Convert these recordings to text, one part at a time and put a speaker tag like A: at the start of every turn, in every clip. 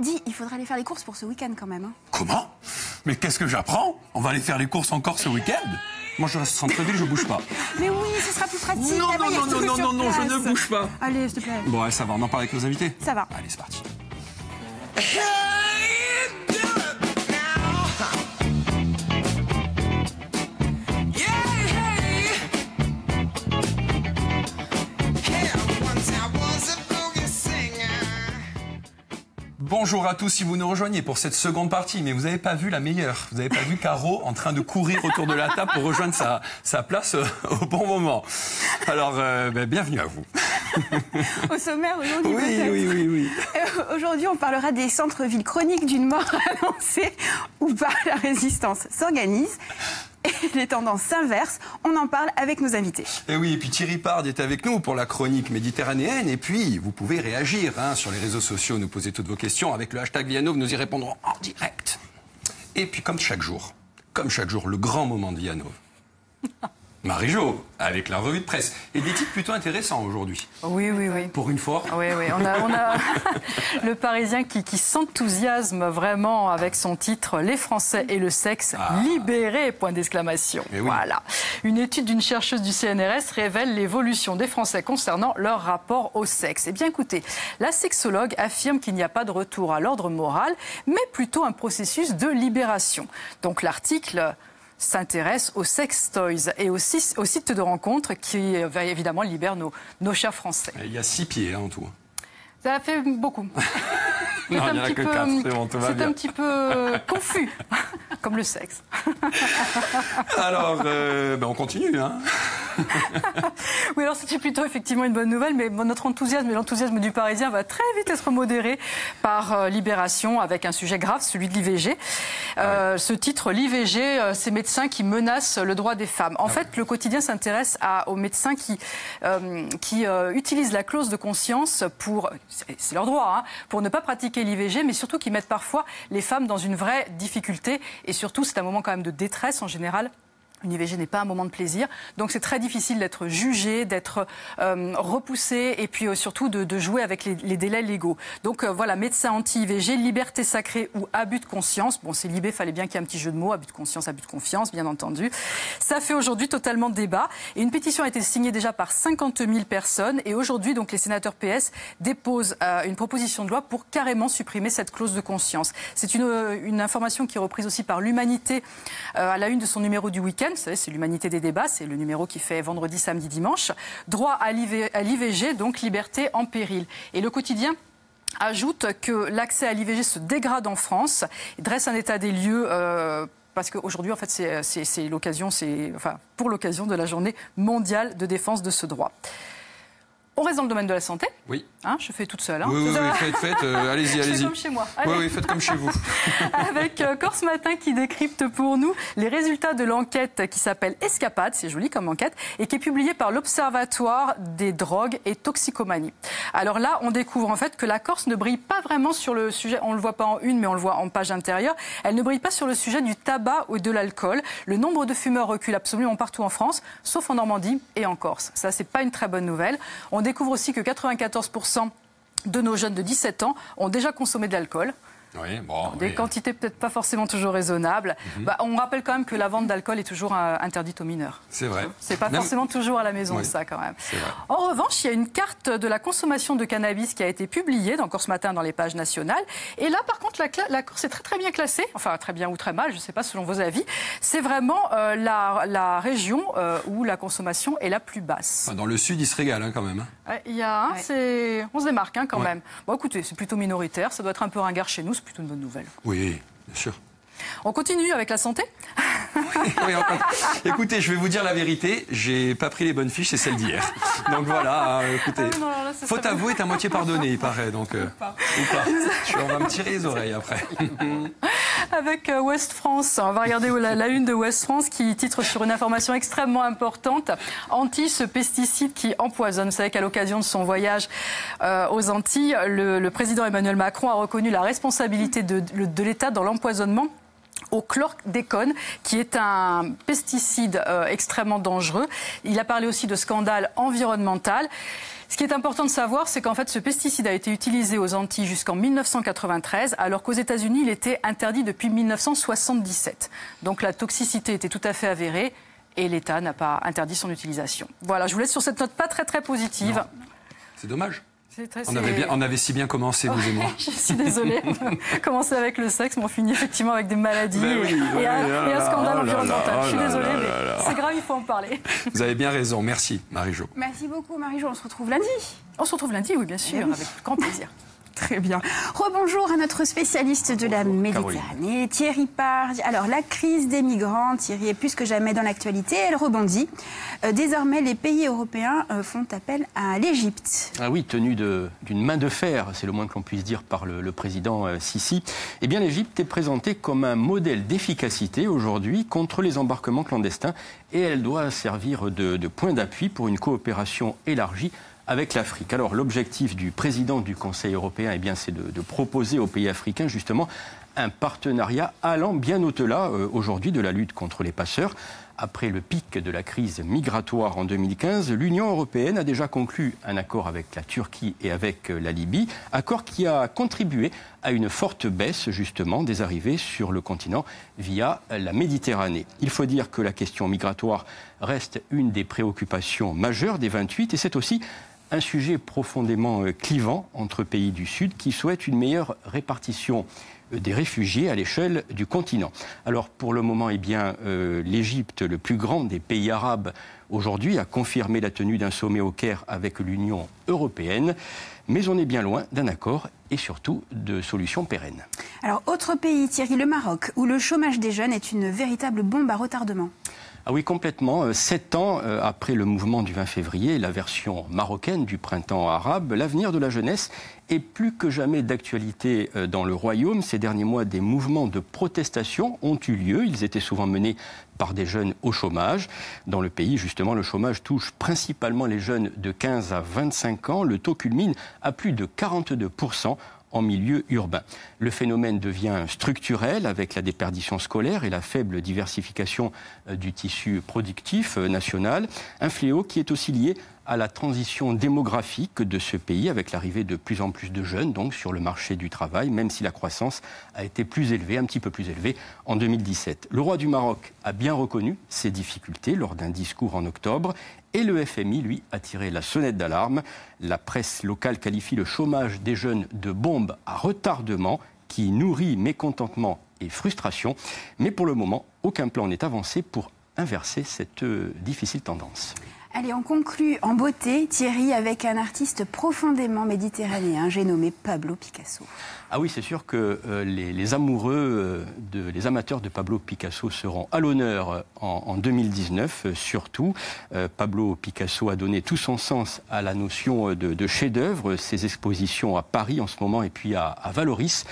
A: Dis, il faudra aller faire les courses pour ce week-end quand même. Hein.
B: Comment? Mais qu'est-ce que j'apprends? On va aller faire les courses encore ce week-end? Moi, je reste centre-ville, je bouge pas.
A: Mais oui, ce sera plus pratique.
B: Non,
A: là-bas, il y a tout sur
B: non, je
A: place.
B: ne bouge pas.
A: Allez, s'il te plaît.
B: Bon, ouais, ça va, on en parle avec nos invités?
A: Ça va.
B: Allez, c'est parti. Bonjour à tous, si vous nous rejoignez pour cette seconde partie, mais vous n'avez pas vu la meilleure. Vous n'avez pas vu Caro en train de courir autour de la table pour rejoindre sa place au bon moment. Alors, bienvenue à vous.
A: Au sommaire aujourd'hui,
B: Oui.
A: Aujourd'hui, on parlera des centres-villes chroniques d'une mort annoncée ou pas. La résistance s'organise. Et les tendances s'inversent, on en parle avec nos invités.
B: Et oui, et puis Thierry Pard est avec nous pour la chronique méditerranéenne. Et puis, vous pouvez réagir sur les réseaux sociaux, nous poser toutes vos questions. Avec le hashtag Vianov, nous y répondrons en direct. Et puis, comme chaque jour, le grand moment de Vianov. Marie-Jo, avec la revue de presse. Et des titres plutôt intéressants aujourd'hui.
C: Oui.
B: Pour une fois.
C: Oui. On a le Parisien qui s'enthousiasme vraiment avec son titre « Les Français et le sexe libérés !» point d'exclamation.
B: Oui.
C: Voilà. Une étude d'une chercheuse du CNRS révèle l'évolution des Français concernant leur rapport au sexe. Eh bien, écoutez, la sexologue affirme qu'il n'y a pas de retour à l'ordre moral, mais plutôt un processus de libération. Donc, l'article s'intéresse aux sex toys et aussi aux sites de rencontres qui, évidemment, libèrent nos chers Français.
B: Il y a 6 pieds en tout.
C: Ça fait beaucoup.
B: Non, il n'y en a que 4, c'est bon, tout va bien.
C: C'est un petit peu confus, comme le sexe.
B: Alors, on continue,
C: Oui, alors c'était plutôt effectivement une bonne nouvelle, mais notre enthousiasme et l'enthousiasme du Parisien va très vite être modéré par Libération avec un sujet grave, celui de l'IVG. Ce titre, l'IVG, ces médecins qui menacent le droit des femmes. En fait, le quotidien s'intéresse aux médecins qui utilisent la clause de conscience pour, c'est leur droit, pour ne pas pratiquer l'IVG, mais surtout qui mettent parfois les femmes dans une vraie difficulté. Et surtout, c'est un moment quand même de détresse en général. Une IVG n'est pas un moment de plaisir, donc c'est très difficile d'être jugé, d'être repoussé et puis surtout de jouer avec les délais légaux. Donc voilà, médecin anti-IVG, liberté sacrée ou abus de conscience. Bon, c'est libé, fallait bien qu'il y ait un petit jeu de mots, abus de conscience, abus de confiance, bien entendu. Ça fait aujourd'hui totalement débat et une pétition a été signée déjà par 50 000 personnes et aujourd'hui, donc les sénateurs PS déposent une proposition de loi pour carrément supprimer cette clause de conscience. C'est une information qui est reprise aussi par l'Humanité à la une de son numéro du week-end. Vous savez, c'est l'Humanité des débats, c'est le numéro qui fait vendredi, samedi, dimanche. Droit à l'IVG, donc liberté en péril. Et le quotidien ajoute que l'accès à l'IVG se dégrade en France, dresse un état des lieux parce qu'aujourd'hui, en fait, c'est l'occasion, pour l'occasion de la journée mondiale de défense de ce droit. On reste dans le domaine de la santé.
B: Oui.
C: Je fais toute seule.
B: Oui, faites. Allez-y.
C: Faites comme chez moi.
B: Oui, faites comme chez vous.
C: Avec Corse Matin qui décrypte pour nous les résultats de l'enquête qui s'appelle Escapade, c'est joli comme enquête, et qui est publiée par l'Observatoire des drogues et toxicomanie. Alors là, on découvre en fait que la Corse ne brille pas vraiment sur le sujet, on ne le voit pas en une, mais on le voit en page intérieure, elle ne brille pas sur le sujet du tabac ou de l'alcool. Le nombre de fumeurs recule absolument partout en France, sauf en Normandie et en Corse. Ça, c'est pas une très bonne nouvelle. On découvre aussi que 94% de nos jeunes de 17 ans ont déjà consommé de l'alcool.
B: Oui,
C: des quantités peut-être pas forcément toujours raisonnables. On rappelle quand même que la vente d'alcool est toujours interdite aux mineurs.
B: C'est vrai.
C: C'est pas forcément toujours à la maison, ça quand même. En revanche, il y a une carte de la consommation de cannabis qui a été publiée dans Corse Matin dans les pages nationales. Et là, par contre, la Corse est très très bien classée. Enfin, très bien ou très mal, je ne sais pas selon vos avis. C'est vraiment la région où la consommation est la plus basse.
B: Dans le sud, ils se régalent quand même.
C: Il y a on se démarque quand même. Bon, écoutez, c'est plutôt minoritaire. Ça doit être un peu ringard chez nous. C'est plutôt une bonne nouvelle.
B: Oui, bien sûr.
C: On continue avec la santé.
B: Oui, écoutez, je vais vous dire la vérité, j'ai pas pris les bonnes fiches, c'est celles d'hier. Donc voilà, écoutez, faute avouée est à moitié pardonnée, il paraît. Donc, ou pas. On va me tirer les oreilles après.
C: Avec Ouest France, on va regarder la une de Ouest France qui titre sur une information extrêmement importante. Antilles, ce pesticide qui empoisonne. Vous savez qu'à l'occasion de son voyage aux Antilles, le président Emmanuel Macron a reconnu la responsabilité de l'État dans l'empoisonnement au chlordécone, qui est un pesticide extrêmement dangereux. Il a parlé aussi de scandale environnemental. Ce qui est important de savoir, c'est qu'en fait, ce pesticide a été utilisé aux Antilles jusqu'en 1993, alors qu'aux États-Unis, il était interdit depuis 1977. Donc la toxicité était tout à fait avérée et l'État n'a pas interdit son utilisation. Voilà, je vous laisse sur cette note pas très très positive.
B: Non. C'est dommage. On avait si bien commencé, vous et moi.
C: Je suis désolée. On commençait avec le sexe, mais on finit effectivement avec des maladies et un scandale environnemental. Je suis désolée, mais c'est grave, il faut en parler.
B: Vous avez bien raison. Merci, Marie-Jo.
A: Merci beaucoup, Marie-Jo. On se retrouve lundi.
C: On se retrouve lundi, oui, bien sûr, avec grand plaisir.
A: Très bien. Rebonjour à notre spécialiste de la Méditerranée, Thierry Parr. Alors, la crise des migrants, Thierry, est plus que jamais dans l'actualité. Elle rebondit. Désormais, les pays européens font appel à l'Égypte.
D: Ah oui, tenu d'une main de fer, c'est le moins que l'on puisse dire par le président Sisi. Eh bien, l'Égypte est présentée comme un modèle d'efficacité aujourd'hui contre les embarquements clandestins et elle doit servir de point d'appui pour une coopération élargie avec l'Afrique. Alors, l'objectif du président du Conseil européen, eh bien, c'est de proposer aux pays africains, justement, un partenariat allant bien au-delà, aujourd'hui, de la lutte contre les passeurs. Après le pic de la crise migratoire en 2015, l'Union européenne a déjà conclu un accord avec la Turquie et avec la Libye, accord qui a contribué à une forte baisse, justement, des arrivées sur le continent via la Méditerranée. Il faut dire que la question migratoire reste une des préoccupations majeures des 28 et c'est aussi un sujet profondément clivant entre pays du Sud qui souhaitent une meilleure répartition des réfugiés à l'échelle du continent. Alors pour le moment, eh bien, l'Égypte, le plus grand des pays arabes aujourd'hui, a confirmé la tenue d'un sommet au Caire avec l'Union européenne. Mais on est bien loin d'un accord et surtout de solutions pérennes.
A: Alors autre pays, Thierry, le Maroc, où le chômage des jeunes est une véritable bombe à retardement.
D: Ah oui, complètement. 7 ans après le mouvement du 20 février, la version marocaine du printemps arabe, l'avenir de la jeunesse est plus que jamais d'actualité dans le royaume. Ces derniers mois, des mouvements de protestation ont eu lieu. Ils étaient souvent menés par des jeunes au chômage. Dans le pays, justement, le chômage touche principalement les jeunes de 15 à 25 ans. Le taux culmine à plus de 42% en milieu urbain. Le phénomène devient structurel avec la déperdition scolaire et la faible diversification du tissu productif national. Un fléau qui est aussi lié à la transition démographique de ce pays avec l'arrivée de plus en plus de jeunes donc sur le marché du travail, même si la croissance a été plus élevée, un petit peu plus élevée en 2017. Le roi du Maroc a bien reconnu ces difficultés lors d'un discours en octobre et le FMI, lui, a tiré la sonnette d'alarme. La presse locale qualifie le chômage des jeunes de bombe à retardement qui nourrit mécontentement et frustration. Mais pour le moment, aucun plan n'est avancé pour inverser cette difficile tendance.
A: Allez, on conclut en beauté, Thierry, avec un artiste profondément méditerranéen, j'ai nommé Pablo Picasso.
D: Ah oui, c'est sûr que les amoureux, les amateurs de Pablo Picasso seront à l'honneur en 2019, surtout. Pablo Picasso a donné tout son sens à la notion de chef-d'œuvre. Ses expositions à Paris en ce moment et puis à Valoris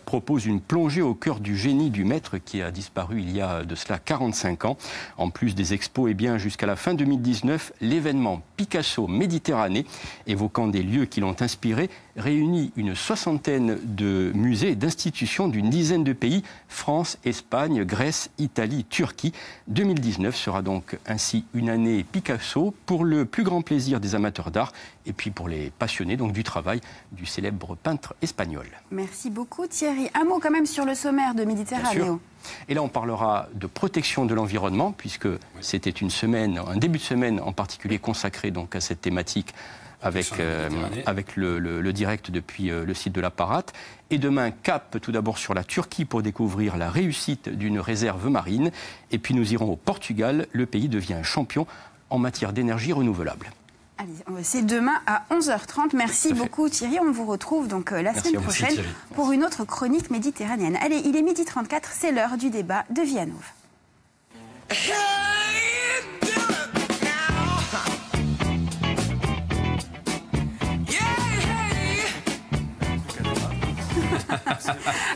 D: proposent une plongée au cœur du génie du maître qui a disparu il y a de cela 45 ans. En plus des expos, eh bien, jusqu'à la fin 2019, l'événement Picasso Méditerranée, évoquant des lieux qui l'ont inspiré, réunit une soixantaine de musées et d'institutions d'une dizaine de pays, France, Espagne, Grèce, Italie, Turquie. 2019 sera donc ainsi une année Picasso pour le plus grand plaisir des amateurs d'art et puis pour les passionnés donc du travail du célèbre peintre espagnol.
A: Merci beaucoup Thierry. Un mot quand même sur le sommaire de Méditerranée.
D: Et là, on parlera de protection de l'environnement, puisque c'était une semaine, un début de semaine en particulier consacré donc à cette thématique avec le direct depuis le site de la Parate. Et demain, cap tout d'abord sur la Turquie pour découvrir la réussite d'une réserve marine. Et puis nous irons au Portugal. Le pays devient un champion en matière d'énergie renouvelable.
A: Allez, c'est demain à 11h30. Merci beaucoup Thierry. On vous retrouve donc la semaine prochaine pour une autre chronique méditerranéenne. Allez, il est 12h34, c'est l'heure du débat de Vianov.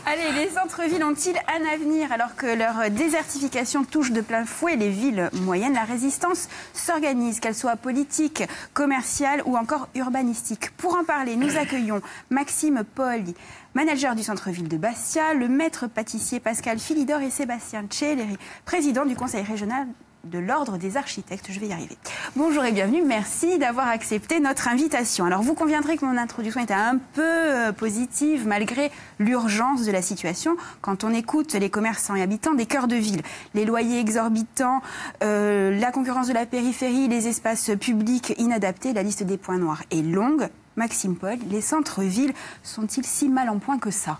A: Allez, les centres-villes ont-ils un avenir alors que leur désertification touche de plein fouet les villes moyennes? La résistance s'organise, qu'elle soit politique, commerciale ou encore urbanistique. Pour en parler, nous accueillons Maxime Paoli, manager du centre-ville de Bastia, le maître pâtissier Pascal Philidor et Sébastien Tchelleri, président du conseil régional de l'Ordre des architectes. Je vais y arriver. Bonjour et bienvenue. Merci d'avoir accepté notre invitation. Alors, vous conviendrez que mon introduction était un peu positive malgré l'urgence de la situation. Quand on écoute les commerçants et habitants des cœurs de ville, les loyers exorbitants, la concurrence de la périphérie, les espaces publics inadaptés, la liste des points noirs est longue. Maxime Paul, les centres-villes sont-ils si mal en point que ça ?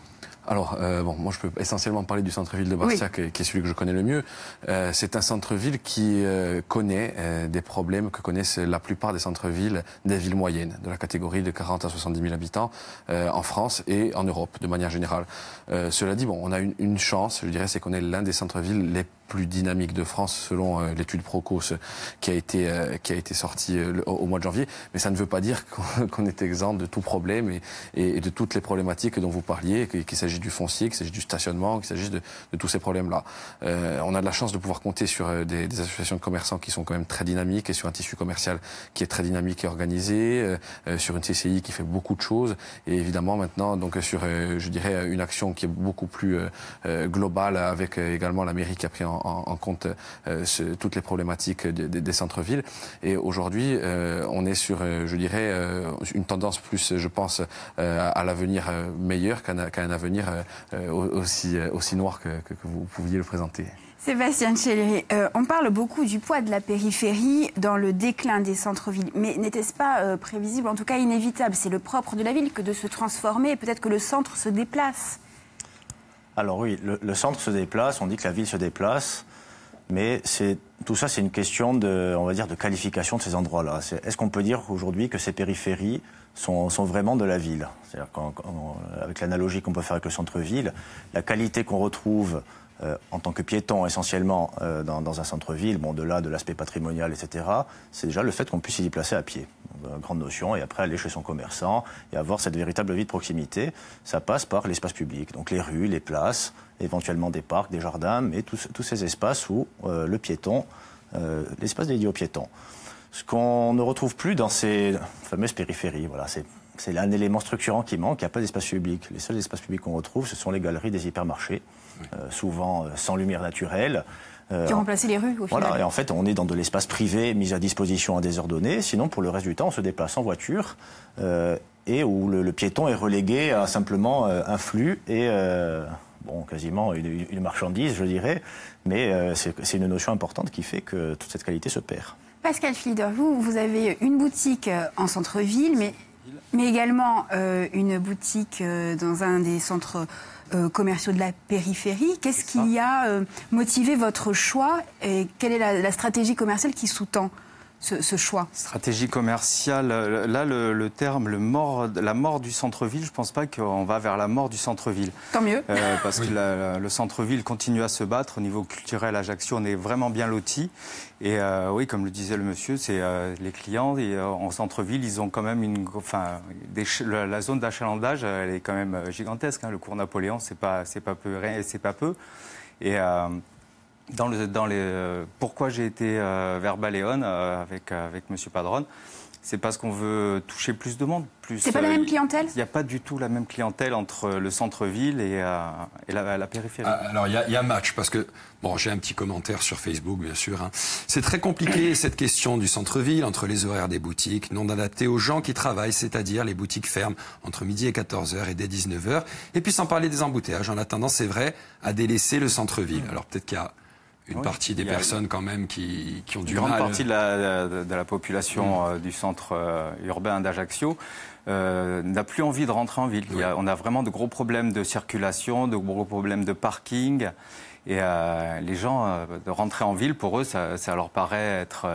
E: Alors, moi je peux essentiellement parler du centre-ville de Bastia, qui est celui que je connais le mieux. C'est un centre-ville qui connaît des problèmes que connaissent la plupart des centres-villes des villes moyennes, de la catégorie de 40 à 70 000 habitants en France et en Europe, de manière générale. Cela dit, on a une chance, je dirais, c'est qu'on est l'un des centres-villes les plus dynamiques de France, selon l'étude Procos qui a été sortie au mois de janvier. Mais ça ne veut pas dire qu'on est exempt de tout problème et de toutes les problématiques dont vous parliez, qu'il s'agit du foncier, qu'il s'agit du stationnement, qu'il s'agit de tous ces problèmes-là. On a de la chance de pouvoir compter sur des associations de commerçants qui sont quand même très dynamiques et sur un tissu commercial qui est très dynamique et organisé, sur une CCI qui fait beaucoup de choses et évidemment maintenant donc sur, je dirais, une action qui est beaucoup plus globale avec également la mairie qui a pris en compte toutes les problématiques des centres-villes. Et aujourd'hui, on est sur, je dirais, une tendance plus, je pense, à l'avenir meilleur qu'à un avenir aussi noir que vous pouviez le présenter.
A: Sébastien Tchelleri, on parle beaucoup du poids de la périphérie dans le déclin des centres-villes. Mais n'était-ce pas prévisible, en tout cas inévitable? C'est le propre de la ville que de se transformer et peut-être que le centre se déplace.
F: Alors oui, le centre se déplace, on dit que la ville se déplace, mais tout ça c'est une question on va dire, de qualification de ces endroits-là. Est-ce qu'on peut dire aujourd'hui que ces périphéries sont vraiment de la ville? C'est-à-dire avec l'analogie qu'on peut faire avec le centre-ville, la qualité qu'on retrouve en tant que piéton essentiellement dans un centre-ville, au-delà de l'aspect patrimonial, etc., c'est déjà le fait qu'on puisse s'y déplacer à pied. Grande notion, et après aller chez son commerçant et avoir cette véritable vie de proximité. Ça passe par l'espace public, donc les rues, les places, éventuellement des parcs, des jardins, mais tous ces espaces où le piéton, l'espace dédié aux piétons. Ce qu'on ne retrouve plus dans ces fameuses périphéries, voilà, c'est un élément structurant qui manque, il n'y a pas d'espace public. Les seuls espaces publics qu'on retrouve, ce sont les galeries des hypermarchés, souvent sans lumière naturelle.
A: Qui ont remplacé les rues, au final.
F: Voilà, et en fait, on est dans de l'espace privé mis à disposition à des heures données. Sinon, pour le reste du temps, on se déplace en voiture et où le piéton est relégué à simplement un flux et quasiment une marchandise, je dirais. Mais c'est une notion importante qui fait que toute cette qualité se perd.
A: Pascal Philidor, vous avez une boutique en centre-ville, mais également une boutique dans un des centres commerciaux de la périphérie. Qu'est-ce qui a motivé votre choix et quelle est la stratégie commerciale qui sous-tend ce choix?
G: Stratégie commerciale, là le terme la mort du centre-ville, je ne pense pas qu'on va vers la mort du centre-ville.
A: Tant mieux.
G: Parce que le centre-ville continue à se battre. Au niveau culturel, Ajaccio, on est vraiment bien lotis. Et oui, comme le disait le monsieur, c'est les clients en centre-ville, ils ont quand même la zone d'achalandage, elle est quand même gigantesque. Hein. Le cours Napoléon, c'est pas peu. Et pourquoi j'ai été vers Baléone avec Monsieur Padron, c'est parce qu'on veut toucher plus de monde.
A: C'est pas la même clientèle ?
G: Il n'y a pas du tout la même clientèle entre le centre-ville et la périphérie.
B: Alors, il y a match, parce que, j'ai un petit commentaire sur Facebook, bien sûr. Hein. C'est très compliqué, cette question du centre-ville, entre les horaires des boutiques, non adaptés aux gens qui travaillent, c'est-à-dire les boutiques ferment entre midi et 14h et dès 19h. Et puis, sans parler des embouteillages, on a tendance, c'est vrai, à délaisser le centre-ville. Alors, peut-être qu'il y a une partie des personnes quand même qui ont du mal.
G: Une grande partie de la population du centre urbain d'Ajaccio n'a plus envie de rentrer en ville. On a vraiment de gros problèmes de circulation, de gros problèmes de parking. Et les gens, de rentrer en ville, pour eux, ça leur paraît être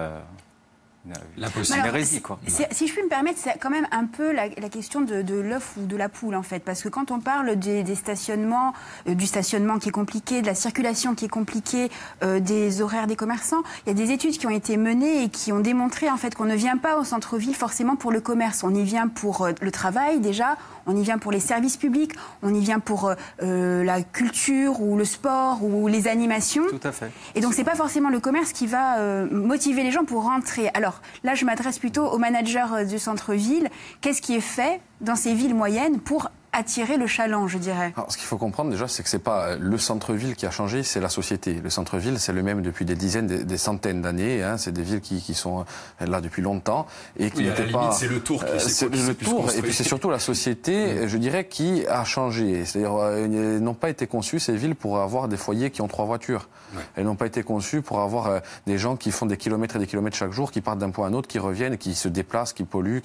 B: l'impossible.
G: Hérésie, quoi.
A: Si je puis me permettre, c'est quand même un peu la question de l'œuf ou de la poule, en fait. Parce que quand on parle des stationnements, du stationnement qui est compliqué, de la circulation qui est compliquée, des horaires des commerçants, il y a des études qui ont été menées et qui ont démontré, en fait, qu'on ne vient pas au centre-ville forcément pour le commerce. On y vient pour le travail, déjà. on y vient pour les services publics, on y vient pour la culture ou le sport ou les animations.
G: Tout à fait.
A: Et donc c'est pas forcément le commerce qui va motiver les gens pour rentrer. Alors là, je m'adresse plutôt aux managers du centre-ville. Qu'est-ce qui est fait dans ces villes moyennes pour attirer le chaland, je dirais?
E: Alors, ce qu'il faut comprendre déjà, c'est que c'est pas le centre-ville qui a changé, c'est la société. Le centre-ville, c'est le même depuis des dizaines, des centaines d'années. Hein. C'est des villes qui sont là depuis longtemps et qui n'étaient pas.
B: C'est le tour qui
E: c'est le tour, et puis c'est surtout la société, je dirais, qui a changé. C'est-à-dire, elles n'ont pas été conçues ces villes pour avoir des foyers qui ont 3 voitures. Ouais. Elles n'ont pas été conçues pour avoir des gens qui font des kilomètres et des kilomètres chaque jour, qui partent d'un point à un autre, qui reviennent, qui se déplacent, qui polluent.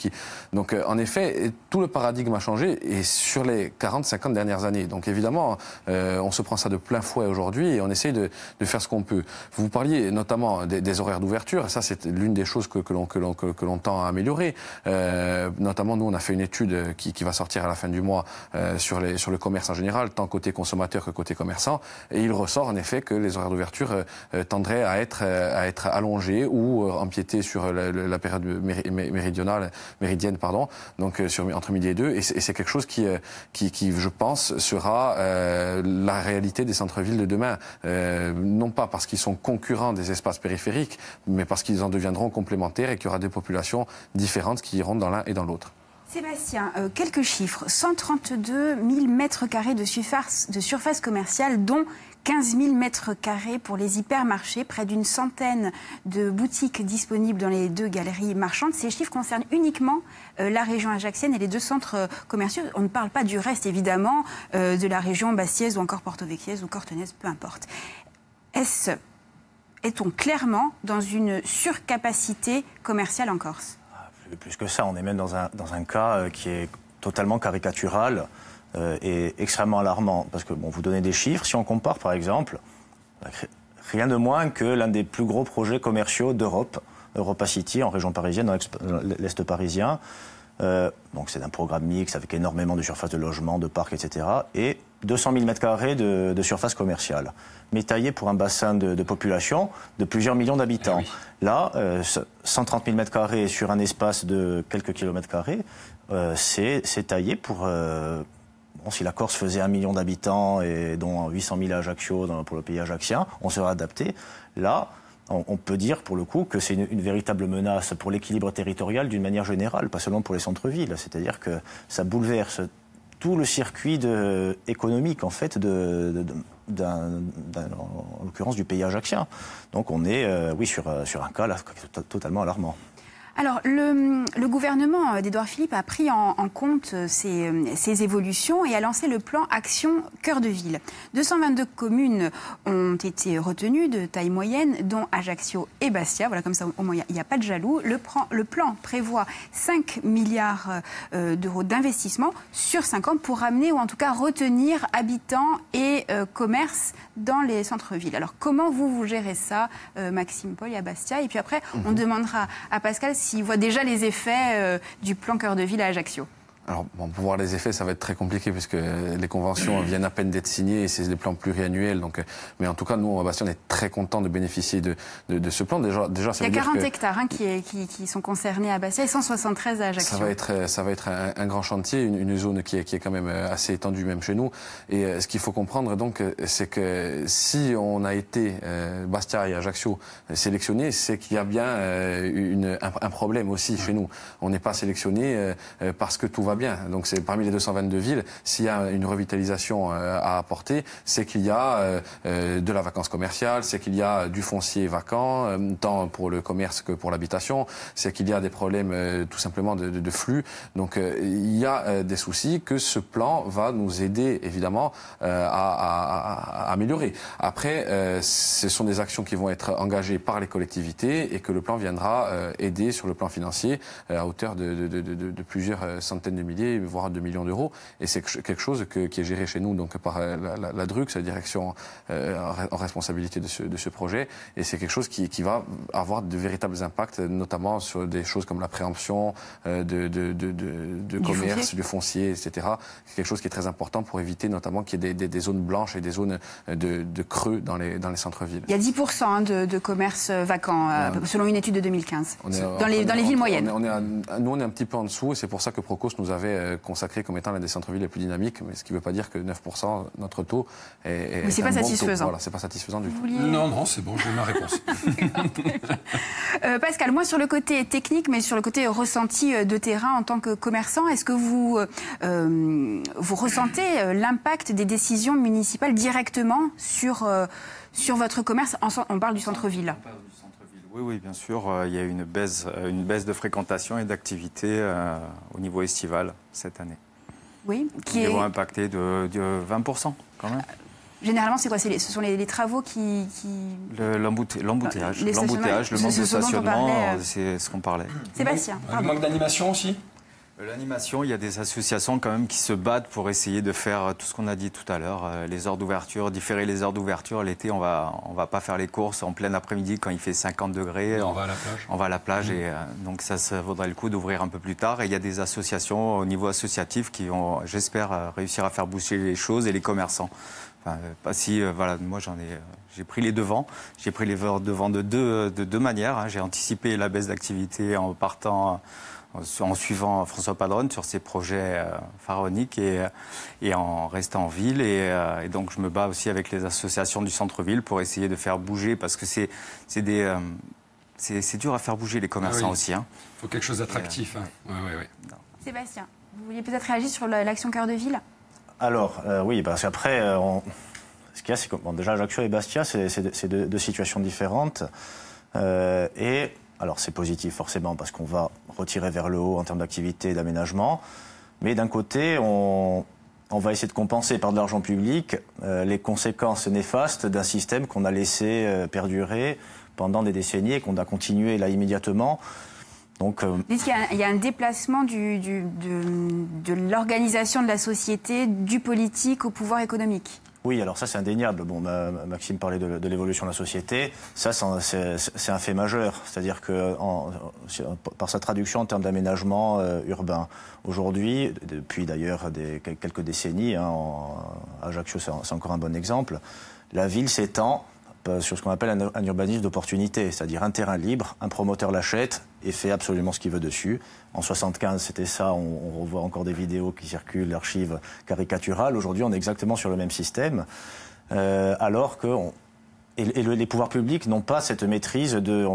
E: Donc, en effet, tout le paradigme a changé et sur les 40-50 dernières années. Donc évidemment, on se prend ça de plein fouet aujourd'hui et on essaye de faire ce qu'on peut. Vous parliez notamment des horaires d'ouverture, et ça c'est l'une des choses que l'on tend à améliorer. Notamment, nous, on a fait une étude qui va sortir à la fin du mois sur le commerce en général, tant côté consommateur que côté commerçant, et il ressort en effet que les horaires d'ouverture tendraient à être allongés ou empiéter sur la période méridienne, donc entre midi et 2, et c'est quelque chose qui, je pense, sera la réalité des centres-villes de demain. Non pas parce qu'ils sont concurrents des espaces périphériques, mais parce qu'ils en deviendront complémentaires et qu'il y aura des populations différentes qui iront dans l'un et dans l'autre.
A: Sébastien, quelques chiffres. 132 000 mètres carrés de surface commerciale, dont 15 000 mètres carrés pour les hypermarchés, près d'une centaine de boutiques disponibles dans les 2 galeries marchandes. Ces chiffres concernent uniquement la région ajaxienne et les 2 centres commerciaux. On ne parle pas du reste, évidemment, de la région bastiaise ou encore porto-vecchiaise ou cortonaise, peu importe. Est-on clairement dans une surcapacité commerciale en Corse ?
F: Plus que ça, on est même dans un cas qui est totalement caricatural et extrêmement alarmant. Parce que, vous donnez des chiffres, si on compare par exemple, rien de moins que l'un des plus gros projets commerciaux d'Europe, Europa City, en région parisienne, dans l'Est parisien. Donc c'est un programme mixte avec énormément de surface de logement, de parcs, etc. Et 200 000 mètres carrés de surface commerciale, mais taillé pour un bassin de population de plusieurs millions d'habitants. Oui. Là, 130 000 mètres carrés sur un espace de quelques kilomètres carrés, c'est taillé pour... si la Corse faisait 1 million d'habitants et dont 800 000 à Ajaccio pour le pays ajaccien, on serait adapté. Là, on peut dire pour le coup que c'est une véritable menace pour l'équilibre territorial d'une manière générale, pas seulement pour les centres-villes. C'est-à-dire que ça bouleverse tout le circuit économique en fait en l'occurrence du pays ajaccien. Donc on est sur un cas là, totalement alarmant.
A: Alors, le gouvernement d'Édouard Philippe a pris en compte ces évolutions et a lancé le plan Action Cœur de Ville. 222 communes ont été retenues de taille moyenne, dont Ajaccio et Bastia. Voilà, comme ça, au moins, il n'y a pas de jaloux. Le plan prévoit 5 milliards d'euros d'investissement sur 5 ans pour ramener, ou en tout cas retenir, habitants et commerces dans les centres-villes. Alors, comment vous gérez ça, Maxime Paul, à Bastia? Et puis après, on demandera à Pascal s'il voit déjà les effets du plan Cœur de Ville à Ajaccio.
E: Alors, pour voir les effets, ça va être très compliqué puisque les conventions viennent à peine d'être signées et c'est des plans pluriannuels. Donc, mais en tout cas, nous, à Bastia, on est très contents de bénéficier de ce plan. Déjà, ça
A: il y a
E: veut
A: 40
E: dire
A: hectares qui sont concernés à Bastia et 173 à Ajaccio.
E: Ça va être un grand chantier, une zone qui est quand même assez étendue même chez nous. Et ce qu'il faut comprendre, donc, c'est que si on a été, Bastia et Ajaccio, sélectionnés, c'est qu'il y a bien un problème aussi chez nous. On n'est pas sélectionné parce que tout va bien. Donc c'est parmi les 222 villes, s'il y a une revitalisation à apporter, c'est qu'il y a de la vacance commerciale, c'est qu'il y a du foncier vacant, tant pour le commerce que pour l'habitation, c'est qu'il y a des problèmes tout simplement de flux. Donc il y a des soucis que ce plan va nous aider évidemment à améliorer. Après, ce sont des actions qui vont être engagées par les collectivités et que le plan viendra aider sur le plan financier à hauteur de plusieurs centaines de milliers, voire 2 millions d'euros. Et c'est quelque chose qui est géré chez nous donc par la DRUC, la direction en responsabilité de ce projet. Et c'est quelque chose qui va avoir de véritables impacts, notamment sur des choses comme la préemption de commerce, du foncier, etc. C'est quelque chose qui est très important pour éviter notamment qu'il y ait des zones blanches et des zones de creux dans les centres-villes. Il y a
A: 10% de commerce vacant, selon une étude de 2015, dans les villes moyennes.
E: Nous, on est un petit peu en dessous et c'est pour ça que Procos nous a avait consacré comme étant l'un des centres-villes les plus dynamiques, mais ce qui ne veut pas dire que 9%, notre taux est
A: oui, c'est pas satisfaisant.
E: Voilà, c'est pas satisfaisant du tout.
B: Non, c'est bon, j'ai ma réponse.
A: Pascal, moi sur le côté technique, mais sur le côté ressenti de terrain en tant que commerçant, est-ce que vous ressentez l'impact des décisions municipales directement sur votre commerce? On parle du centre-ville.
G: Oui, bien sûr. Il y a une baisse de fréquentation et d'activité au niveau estival cette année.
A: Oui,
G: qui vont impacter de 20% quand même.
A: Généralement, c'est quoi? Ce sont les travaux qui...
G: L'embouteillage, le manque de stationnement, c'est ce qu'on parlait.
A: Sébastien,
B: le manque d'animation aussi?
G: L'animation, il y a des associations quand même qui se battent pour essayer de faire tout ce qu'on a dit tout à l'heure, les heures d'ouverture, différer les heures d'ouverture. L'été, on va pas faire les courses en plein après-midi quand il fait 50 degrés.
B: On va à la plage.
G: On va à la plage et donc ça vaudrait le coup d'ouvrir un peu plus tard. Et il y a des associations au niveau associatif qui vont, j'espère, réussir à faire bouger les choses et les commerçants. Enfin, voilà, moi j'ai pris les devants. J'ai pris les devants de deux manières. Hein. J'ai anticipé la baisse d'activité en partant... en suivant François Padron sur ses projets pharaoniques et en restant en ville. Et donc je me bats aussi avec les associations du centre-ville pour essayer de faire bouger, parce que c'est dur à faire bouger les commerçants aussi. Hein.
B: Il faut quelque chose d'attractif. Oui.
A: Sébastien, vous vouliez peut-être réagir sur l'action Cœur de Ville?
F: Alors, oui, parce qu'après, ce qu'il y a, c'est que déjà Ajaccio et Bastia, c'est deux situations différentes. Alors c'est positif forcément parce qu'on va retirer vers le haut en termes d'activité et d'aménagement. Mais d'un côté, on va essayer de compenser par de l'argent public les conséquences néfastes d'un système qu'on a laissé perdurer pendant des décennies et qu'on a continué là immédiatement. Donc,
A: il y a un déplacement de l'organisation de la société, du politique au pouvoir économique.
F: Oui, alors ça c'est indéniable. Bon, Maxime parlait de l'évolution de la société. Ça, c'est un fait majeur. C'est-à-dire que par sa traduction en termes d'aménagement urbain, aujourd'hui, depuis d'ailleurs quelques décennies, Ajaccio c'est encore un bon exemple, la ville s'étend sur ce qu'on appelle un urbanisme d'opportunité, c'est-à-dire un terrain libre, un promoteur l'achète et fait absolument ce qu'il veut dessus. En 75, c'était ça, on revoit encore des vidéos qui circulent, l'archive caricaturale. Aujourd'hui, on est exactement sur le même système, alors que les pouvoirs publics n'ont pas cette maîtrise de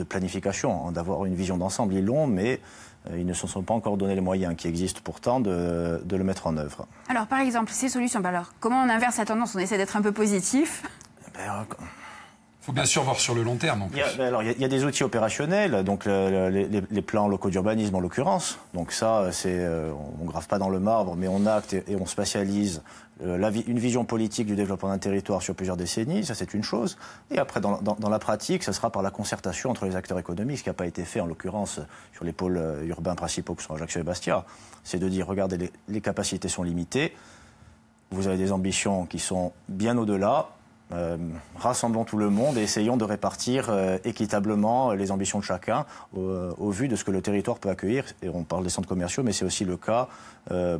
F: planification, d'avoir une vision d'ensemble. Ils l'ont, mais ils ne se sont pas encore donné les moyens qui existent pourtant de le mettre en œuvre.
A: Alors, par exemple, ces solutions, comment on inverse la tendance? On essaie d'être un peu positif.
B: Il faut bien sûr voir sur le long terme.
F: Il y a des outils opérationnels, donc les plans locaux d'urbanisme en l'occurrence. Donc ça, on ne grave pas dans le marbre, mais on acte et on spatialise une vision politique du développement d'un territoire sur plusieurs décennies. Ça, c'est une chose. Et après, dans la pratique, ça sera par la concertation entre les acteurs économiques, ce qui n'a pas été fait en l'occurrence sur les pôles urbains principaux que sont Ajaccio et Bastia. C'est de dire, regardez, les capacités sont limitées, vous avez des ambitions qui sont bien au-delà. Rassemblons tout le monde et essayons de répartir équitablement les ambitions de chacun au vu de ce que le territoire peut accueillir. Et on parle des centres commerciaux, mais c'est aussi le cas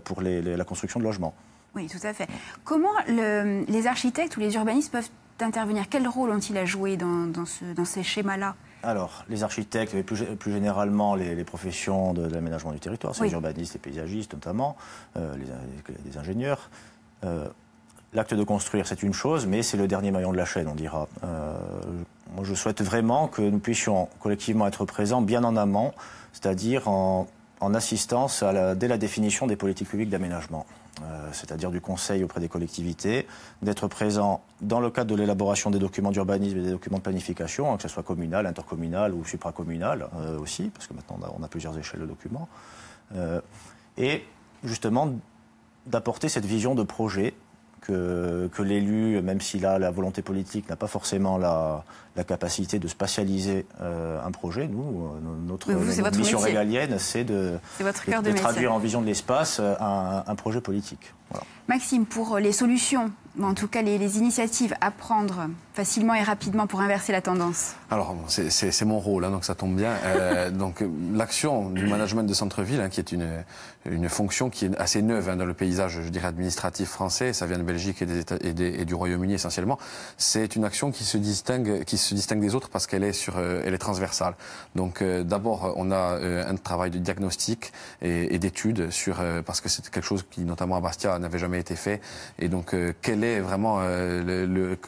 F: pour la construction de logements.
A: Oui, tout à fait. Comment les architectes ou les urbanistes peuvent intervenir? Quel rôle ont-ils à jouer dans ces schémas-là? Alors,
F: les architectes, mais plus généralement les professions de l'aménagement du territoire, c'est les urbanistes, les paysagistes notamment, les ingénieurs. L'acte de construire, c'est une chose, mais c'est le dernier maillon de la chaîne, on dira. Moi, je souhaite vraiment que nous puissions collectivement être présents bien en amont, c'est-à-dire en assistance dès la définition des politiques publiques d'aménagement. C'est-à-dire du conseil auprès des collectivités, d'être présents dans le cadre de l'élaboration des documents d'urbanisme et des documents de planification, que ce soit communal, intercommunal ou supracommunal aussi, parce que maintenant on a plusieurs échelles de documents, et justement d'apporter cette vision de projet que l'élu, même s'il a la volonté politique, n'a pas forcément la capacité de spatialiser un projet. Nous, notre mission régalienne, c'est de traduire en vision de l'espace un projet politique. Voilà.
A: Maxime, pour les solutions en tout cas les initiatives à prendre facilement et rapidement pour inverser la tendance?
E: Alors, c'est mon rôle, hein, donc ça tombe bien. Donc, l'action du management de centre-ville, hein, qui est une fonction qui est assez neuve, hein, dans le paysage, je dirais, administratif français, ça vient de Belgique et du Royaume-Uni essentiellement, c'est une action qui se distingue des autres parce qu'elle est transversale. Donc, d'abord, on a un travail de diagnostic et d'études parce que c'est quelque chose qui, notamment à Bastia, n'avait jamais été fait. Et donc, quel est vraiment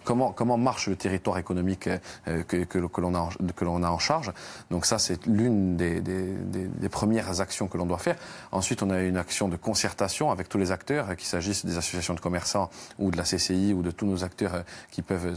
E: comment marche le territoire économique que l'on a en charge. Donc ça, c'est l'une des premières actions que l'on doit faire. Ensuite, on a une action de concertation avec tous les acteurs, qu'il s'agisse des associations de commerçants ou de la CCI ou de tous nos acteurs qui peuvent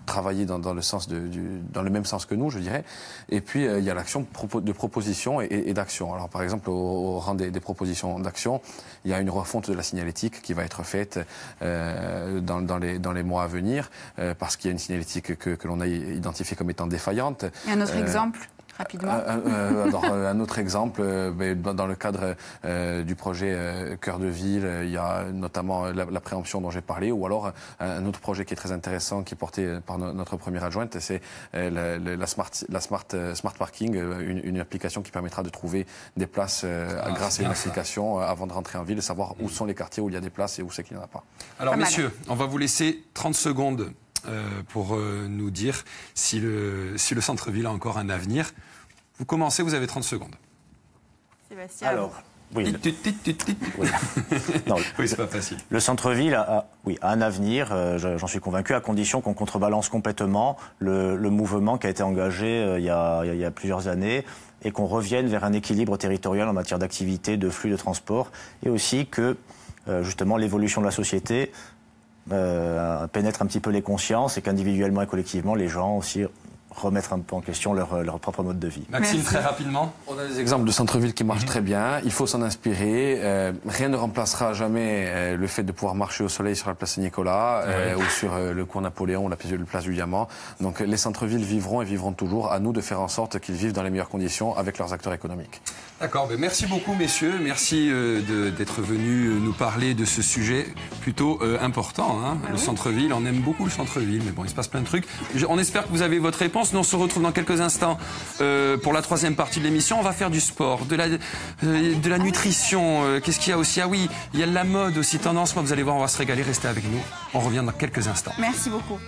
E: travailler dans le même sens que nous, je dirais. Et puis, il y a l'action de proposition et d'action. Alors, par exemple, au rang des propositions d'action, il y a une refonte de la signalétique qui va être faite dans les mois à venir, parce qu'il y a une signalétique que l'on a identifiée comme étant défaillante.
A: Et un autre exemple rapidement.
E: Un autre exemple, dans le cadre du projet Cœur de Ville, il y a notamment la préemption dont j'ai parlé, ou alors un autre projet qui est très intéressant, qui est porté par notre première adjointe, c'est la Smart Parking, une application qui permettra de trouver des places grâce à une application avant de rentrer en ville, savoir où sont les quartiers où il y a des places et où c'est qu'il n'y en a pas.
B: Alors messieurs, on va vous laisser 30 secondes pour nous dire si le centre-ville a encore un avenir. Vous commencez, vous avez 30 secondes.
A: Sébastien.
F: Alors, oui.
B: Non, oui, c'est pas facile.
F: Le centre-ville a un avenir, j'en suis convaincu, à condition qu'on contrebalance complètement le mouvement qui a été engagé il y a plusieurs années et qu'on revienne vers un équilibre territorial en matière d'activité, de flux de transport, et aussi que justement l'évolution de la société pénètre un petit peu les consciences et qu'individuellement et collectivement, les gens aussi remettre un peu en question leur propre mode de vie.
B: Maxime,
A: Merci.
B: très rapidement.
E: On a des exemples de centre-ville qui marchent très bien. Il faut s'en inspirer. Rien ne remplacera jamais le fait de pouvoir marcher au soleil sur la place Saint-Nicolas ou sur le cours Napoléon ou la place du Diamant. Donc les centres-villes vivront et vivront toujours. À nous de faire en sorte qu'ils vivent dans les meilleures conditions avec leurs acteurs économiques.
B: D'accord, merci beaucoup messieurs, merci d'être venus nous parler de ce sujet plutôt important, hein. Le centre-ville, on aime beaucoup le centre-ville, mais bon, il se passe plein de trucs. On espère que vous avez votre réponse, nous on se retrouve dans quelques instants pour la troisième partie de l'émission. On va faire du sport, de la nutrition, qu'est-ce qu'il y a aussi? Ah oui, il y a de la mode aussi, tendance, vous allez voir, on va se régaler, restez avec nous, on revient dans quelques instants.
A: Merci beaucoup.